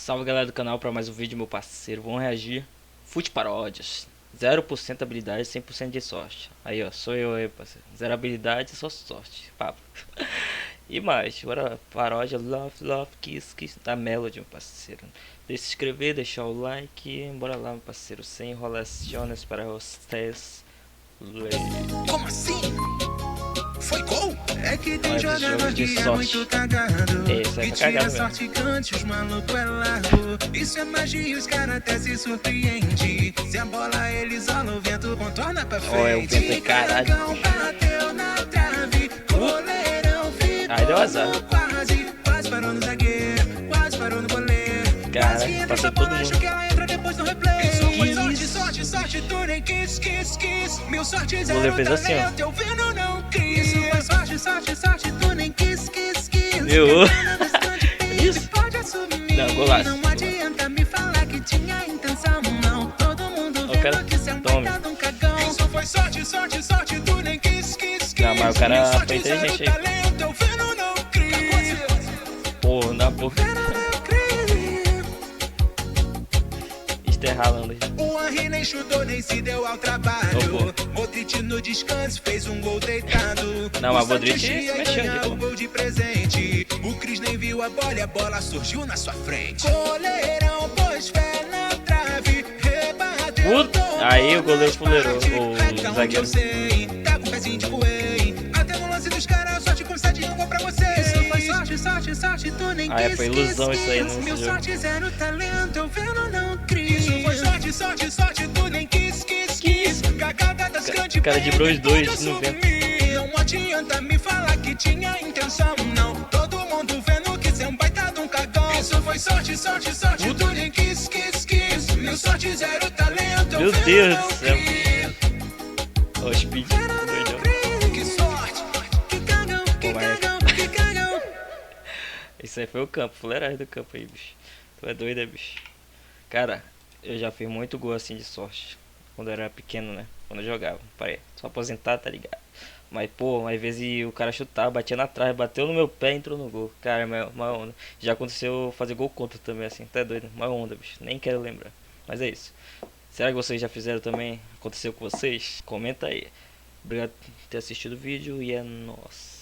Salve galera do canal para mais um vídeo, meu parceiro. Vamos reagir. Fute paródias. 0% habilidade, 100% de sorte. Aí ó, sou eu aí, parceiro. 0 habilidade, só sorte. Papo. E mais, bora paródia Love, Love, Kiss, Kiss da Melody, meu parceiro. Deixa se inscrever, deixar o like. Bora lá, meu parceiro. Sem enrolações para vocês. Como assim? Foi gol? É que tem Olha, jogador de que é sorte. muito cagado. Esse aí Que tá tira cagado sorte mesmo. cante, os malucos é largo. Isso é magia, os caras até se surpreende. Se a bola eles rolam, o vento contorna pra frente. Olha, o vento é caralho. Cagão bateu na trave, goleirão ficou Aí deu azar. quase parou no zagueiro, quase parou no goleiro. Cara, Quase que entra passou essa todo bola, mundo. acho que ela entra depois no replay. Isso foi sorte, sorte, sorte, tu nem quis. Mil sorte zero goleiro fez assim, ó. talento, eu vendo não quis. Isso foi sorte, sorte, sorte, tu nem quis. Eu. Isso. Pode assumir, Não, golaço. não adianta me falar que tinha intenção, não. Todo mundo O cara vendo que cê é um tome. coitado, um cagão. Isso foi sorte, sorte, sorte, tu nem quis. Não, mas o cara Mil foi sorte inteligente zero aí. talento, eu vendo não quis. Pô, na boca. Esterralando aí. O Henry nem chutou, nem se deu ao trabalho. Modric no descanso fez um gol deitado. Não, mas o Modric Santos ia mexeu ganhar aqui, o pô. gol de presente. O Cris nem viu a bola e a bola surgiu na sua frente. Goleirão pôs fé na trave, rebateu. Aí o goleiro fuleirou, Até o onde zagueiro. eu sei, tá com o pezinho de whey. Até no lance dos caras, sorte com 7 jogou pra você. Isso foi sorte, sorte, sorte, tu nem Ah, quis. foi ilusão isso aí nesse Mil jogo. sorte, zero talento, eu vendo não cris. Isso foi sorte, sorte, sorte, tu nem quis. Cagada das grandes. O cara driblou os dois no vento. Não adianta me falar que tinha intenção, não. Todo mundo vendo que cê é um baita de um cagão. Isso foi sorte, sorte, sorte, tu nem quis. Mil sorte, zero talento, eu Meu vendo Deus não do céu. cris. Ó, o Speed. Doidão. Que sorte, que cagão, que Pô, mas- cagão, que cagão. Isso aí foi o campo, fuleiragem do campo aí, bicho. Tu é doido, bicho. Cara, eu já fiz muito gol assim de sorte. Quando eu era pequeno, né? Quando eu jogava. Parei, só aposentado, tá ligado? Mas, pô, às vezes o cara chutava, batia na trave, bateu no meu pé e entrou no gol. Cara, uma onda. Já aconteceu fazer gol contra também, assim, tá doido? Uma onda, bicho. Nem quero lembrar. Mas é isso. Será que vocês já fizeram também? Aconteceu com vocês? Comenta aí. Obrigado por ter assistido o vídeo e é nóis.